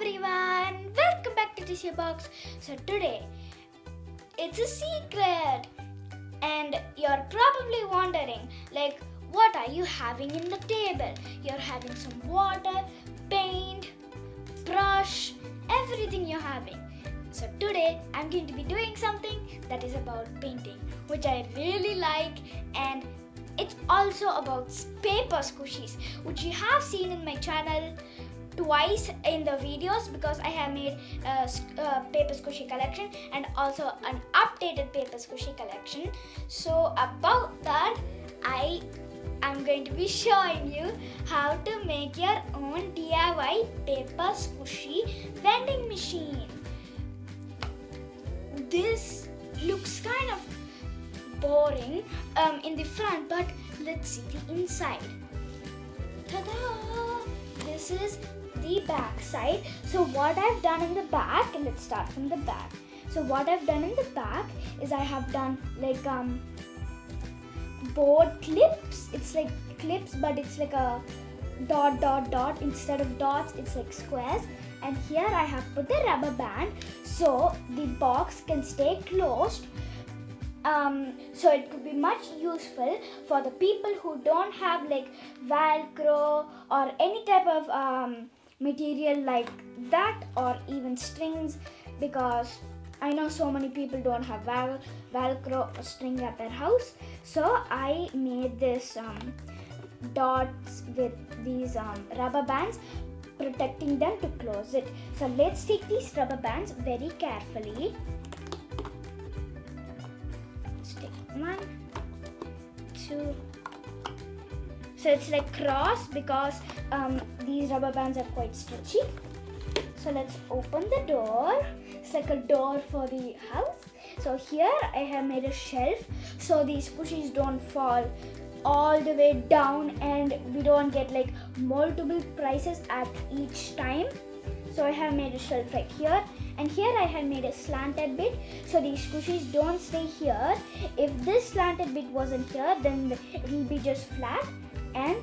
everyone, welcome back to TisyaBox. So today, it's a secret and you're probably wondering like what are you having in the table? You're having some water, paint, brush, everything you're having. So today, I'm going to be doing something that is about painting, which I really like, and it's also about paper squishies, which you have seen in my channel twice in the videos because I have made a paper squishy collection and also an updated paper squishy collection. So about that, I am going to be showing you how to make your own DIY paper squishy vending machine. This looks kind of boring in the front, but let's see the inside. Ta-da! This is the back side. So what I've done in the back, and let's start from the back. So what I've done in the back is I have done like board clips. It's like clips, but it's like a dot. Instead of dots, it's like squares. And here I have put the rubber band so the box can stay closed. So it could be much useful for the people who don't have like Velcro or any type of material like that, or even strings, because I know so many people don't have Velcro or string at their house. So I made this dots with these rubber bands, protecting them to close it. So let's take these rubber bands very carefully. Let's take 1, 2. So it's like cross because these rubber bands are quite stretchy. So let's open the door. It's like a door for the house. So here I have made a shelf so these squishies don't fall all the way down and we don't get like multiple prices at each time. So I have made a shelf right here, and here I have made a slanted bit so these squishies don't stay here. If this slanted bit wasn't here, then it will be just flat and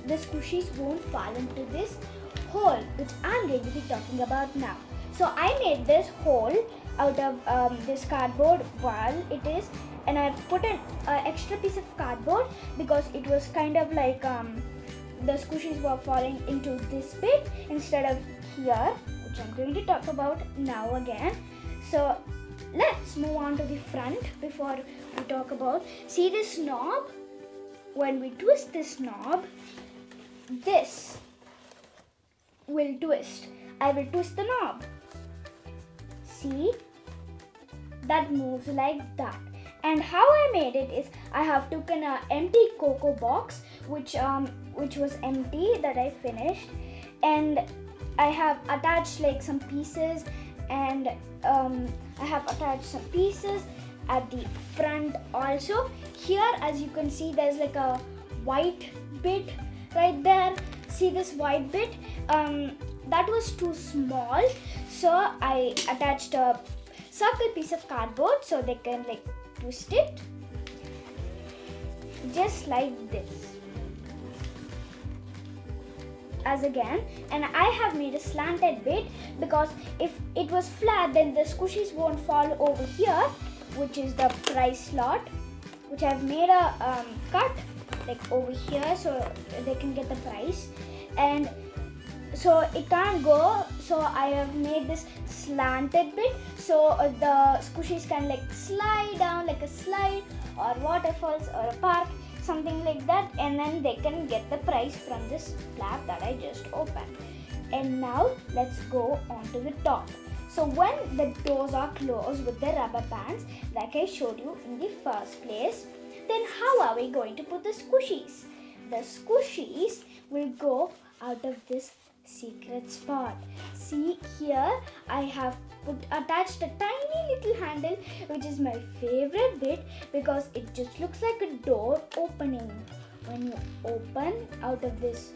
the squishies won't fall into this hole, which I'm going to be talking about now. So I made this hole out of this cardboard wall it is, and I've put an extra piece of cardboard because it was kind of like the squishies were falling into this bit instead of here, which I'm going to talk about now again. So let's move on to the front before we talk about. See this knob? When we twist this knob, this will twist. I will twist the knob. See? That moves like that. And how I made it is I have taken an empty cocoa box which was empty that I finished, and I have attached like some pieces, and I have attached some pieces at the front also. Here, as you can see, there's like a white bit right there. See this white bit? That was too small, so I attached a circle piece of cardboard so they can like twist it just like this as again. And I have made a slanted bit because if it was flat, then the squishies won't fall over here, which is the price slot, which I've made a cut like over here so they can get the price, and so it can't go. So I have made this slanted bit so the squishies can like slide down like a slide or waterfalls or a park, something like that, and then they can get the price from this flap that I just opened. And now let's go on to the top. So when the doors are closed with the rubber bands like I showed you in the first place, then how are we going to put the squishies? The squishies will go out of this secret spot. See here, I have attached a tiny little handle, which is my favorite bit because it just looks like a door opening. When you open out of this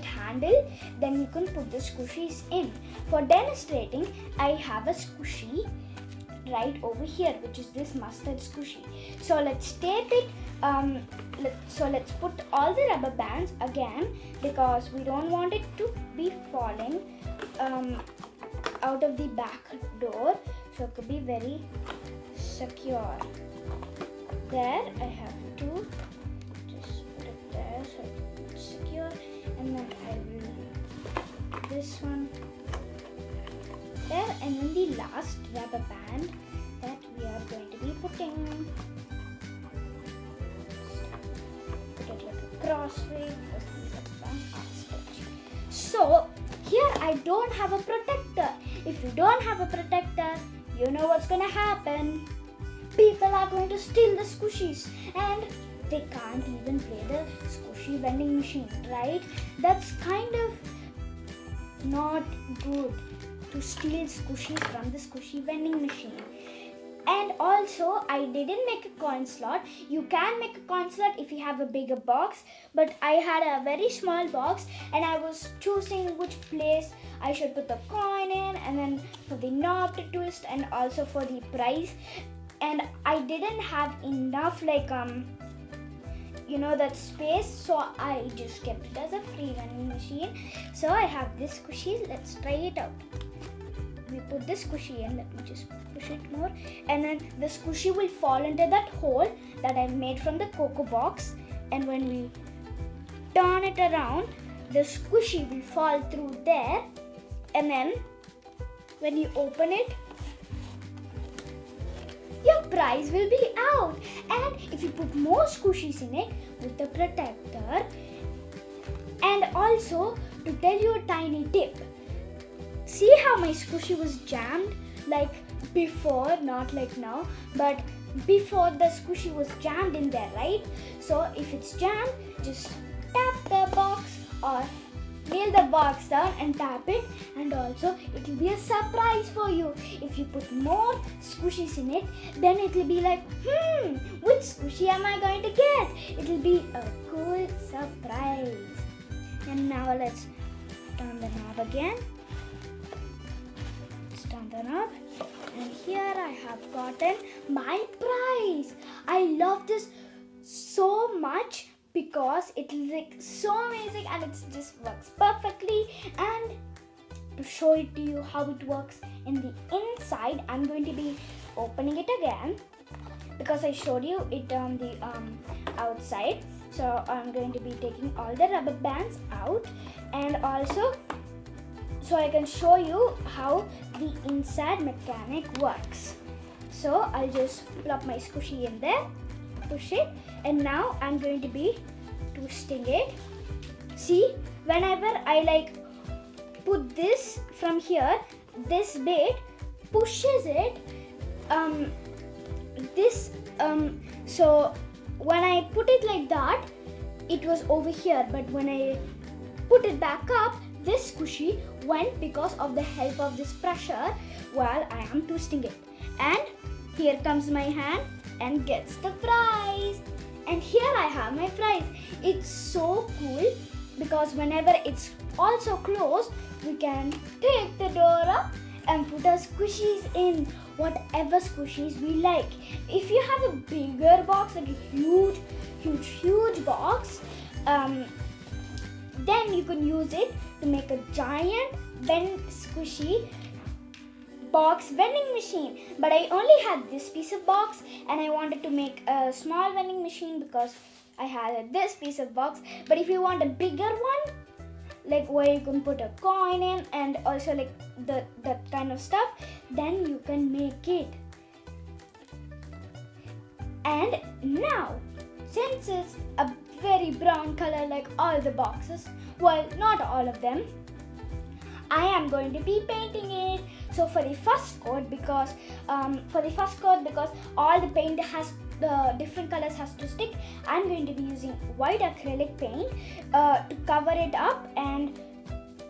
handle, then you can put the squishies in. For demonstrating, I have a squishy right over here, which is this mustard squishy. So let's tape it. Let's put all the rubber bands again, because we don't want it to be falling out of the back door, so it could be very secure. There, I have to just put it there so it's secure, and then I will put this one there, and then the last rubber band that we are going to be putting. Put it like a crossway, because these rubber bands are stretchy. So here I don't have a protector. If you don't have a protector, you know what's gonna happen. People are going to steal the squishies, and they can't even play the squishy vending machine, right? That's kind of not good, to steal squishies from the squishy vending machine. And also, I didn't make a coin slot. You can make a coin slot if you have a bigger box, but I had a very small box, and I was choosing which place I should put the coin in, and then for the knob to twist, and also for the price. And I didn't have enough that space, so I just kept it as a free vending machine. So I have this squishy. Let's try it out. We put this squishy in. Let me just push it more, and then the squishy will fall into that hole that I made from the cocoa box. And when we turn it around, the squishy will fall through there, and then when you open it, your prize will be out. And if you put more squishies in it with the protector, and also to tell you a tiny tip, see how my squishy was jammed like before, not like now, but before the squishy was jammed in there, right? So if it's jammed, just tap the box or nail the box down and tap it, and also it will be a surprise for you. If you put more squishies in it, then it will be like, which squishy am I going to get? It will be a cool surprise. And now let's turn the knob again. Let's turn the knob, and here I have gotten my prize. I love this so much, because it is like so amazing, and it just works perfectly. And to show it to you how it works in the inside, I'm going to be opening it again, because I showed you it on the outside. So I'm going to be taking all the rubber bands out, and also so I can show you how the inside mechanic works. So I'll just plop my squishy in there, push it, and now I'm going to be twisting it. See, whenever I put this from here, this bit pushes it so when I put it like that, it was over here, but when I put it back up, this squishy went because of the help of this pressure while I am twisting it. And here comes my hand and gets the prize. And here I have my prize. It's so cool, because whenever it's also closed, we can take the door up and put our squishies in, whatever squishies we like. If you have a bigger box, like a huge box, then you can use it to make a giant squishy box vending machine. But I only had this piece of box, and I wanted to make a small vending machine because I had this piece of box. But if you want a bigger one, like where you can put a coin in and also like that kind of stuff, then you can make it. And now, since it's a very brown color like all the boxes, well, not all of them, I am going to be painting it. So for the first coat, because all the paint has the different colors has to stick, I'm going to be using white acrylic paint to cover it up, and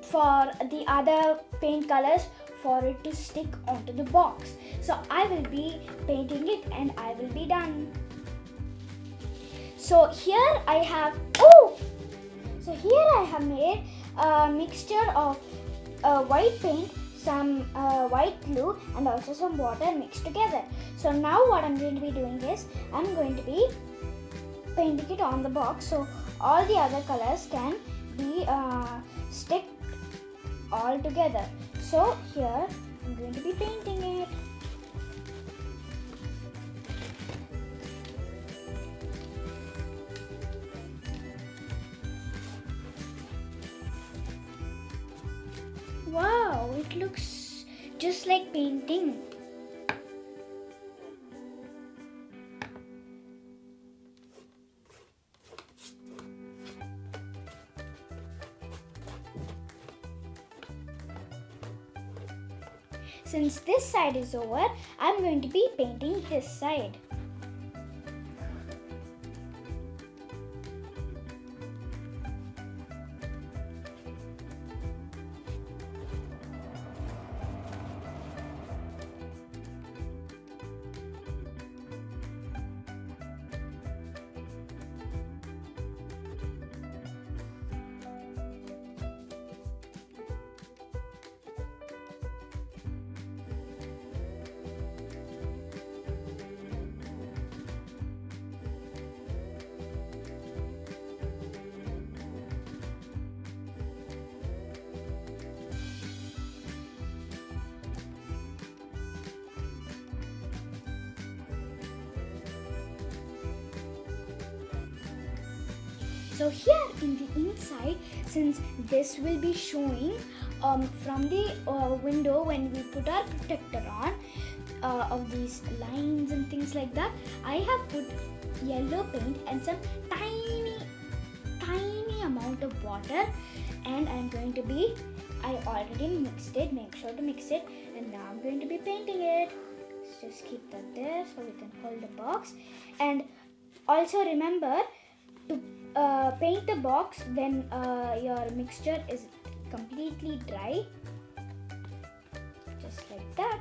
for the other paint colors for it to stick onto the box. So I will be painting it and I will be done. So here I have made a mixture of white paint, some white glue and also some water mixed together. So now what I'm going to be doing is I'm going to be painting it on the box so all the other colors can be stick all together. So here I'm going to be painting it. Wow, it looks just like painting. Since this side is over, I'm going to be painting this side. So here in the inside, since this will be showing from the window when we put our protector on of these lines and things like that, I have put yellow paint and some tiny amount of water, and I'm going to be, I already mixed it, make sure to mix it, and now I'm going to be painting it. Let's just keep that there so we can hold the box. And also remember to paint the box when your mixture is completely dry, just like that.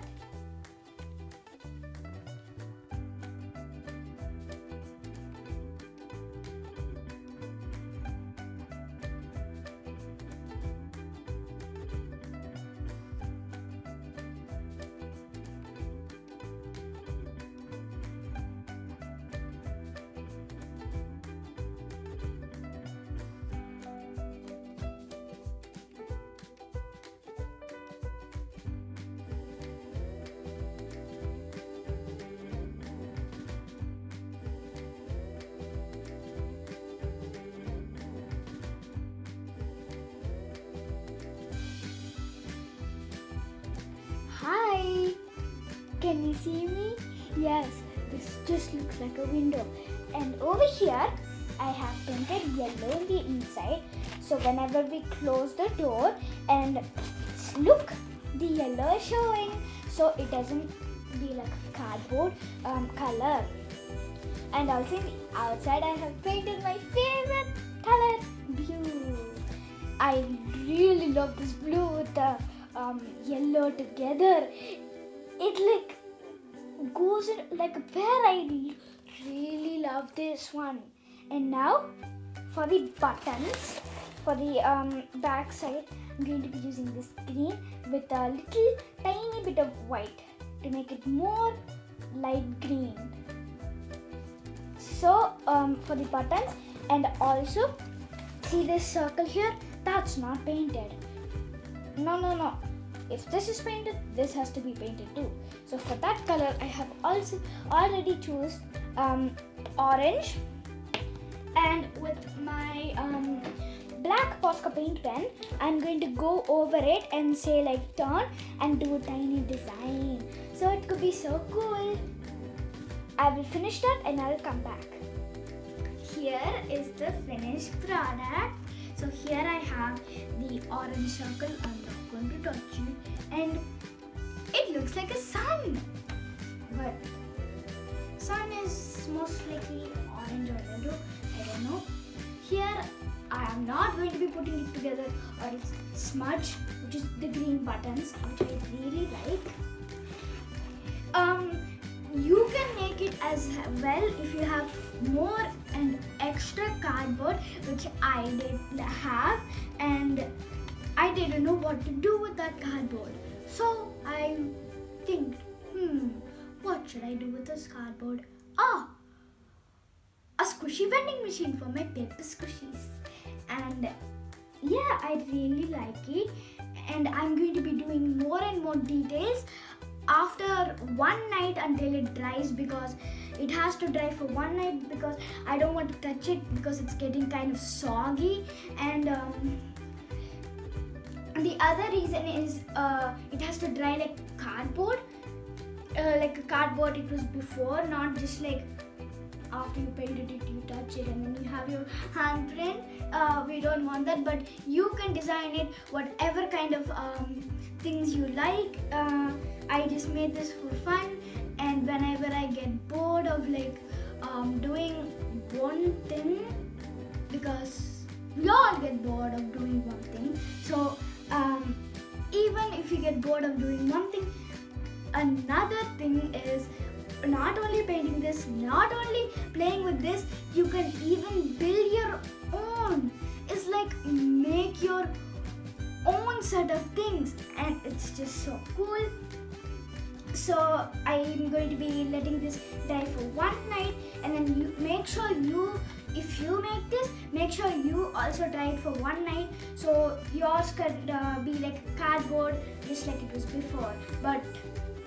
Hi! Can you see me? Yes, this just looks like a window. And over here, I have painted yellow in the inside. So whenever we close the door and look, the yellow is showing. So it doesn't be like a cardboard color. And also in the outside, I have painted my favorite color, blue. I really love this blue with the yellow together. It like goes in like a pair. I really love this one. And now for the buttons, for the back side, I'm going to be using this green with a little tiny bit of white to make it more light green. So for the buttons, and also see this circle here, that's not painted. No. If this is painted, this has to be painted too. So for that color, I have also already choose orange, and with my black Posca paint pen, I'm going to go over it and say like turn and do a tiny design. So it could be so cool. I will finish that and I'll come back. Here is the finished product. So here I have the orange circle. I'm not going to touch it, and it looks like a sun. But sun is most likely orange or yellow. I don't know. Here I am not going to be putting it together, or it's smudge, which is the green buttons, which I really like. You can make it as well if you have more and extra cardboard, which I did have, and I didn't know what to do with that cardboard. So I think, what should I do with this cardboard? A squishy vending machine for my paper squishies. And yeah, I really like it, and I'm going to be doing more and more details after one night until it dries, because it has to dry for one night, because I don't want to touch it because it's getting kind of soggy. And the other reason is it has to dry like cardboard, like a cardboard it was before, not just like after you painted it you touch it and then you have your handprint. We don't want that, but you can design it whatever kind of things you like. I just made this for fun, and whenever I get bored of like doing one thing, because we all get bored of doing one thing, so even if you get bored of doing one thing, another thing is not only painting this, not only playing with this, you can even build your own. It's like make your own set of things, and it's just so cool. So I'm going to be letting this dry for one night, and then you make sure if you make this, make sure you also dry it for one night, so yours could be like cardboard just like it was before, but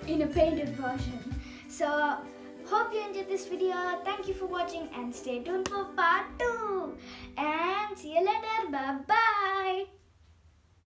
in a painted version. So hope you enjoyed this video. Thank you for watching, and stay tuned for part 2, and see you later. Bye bye.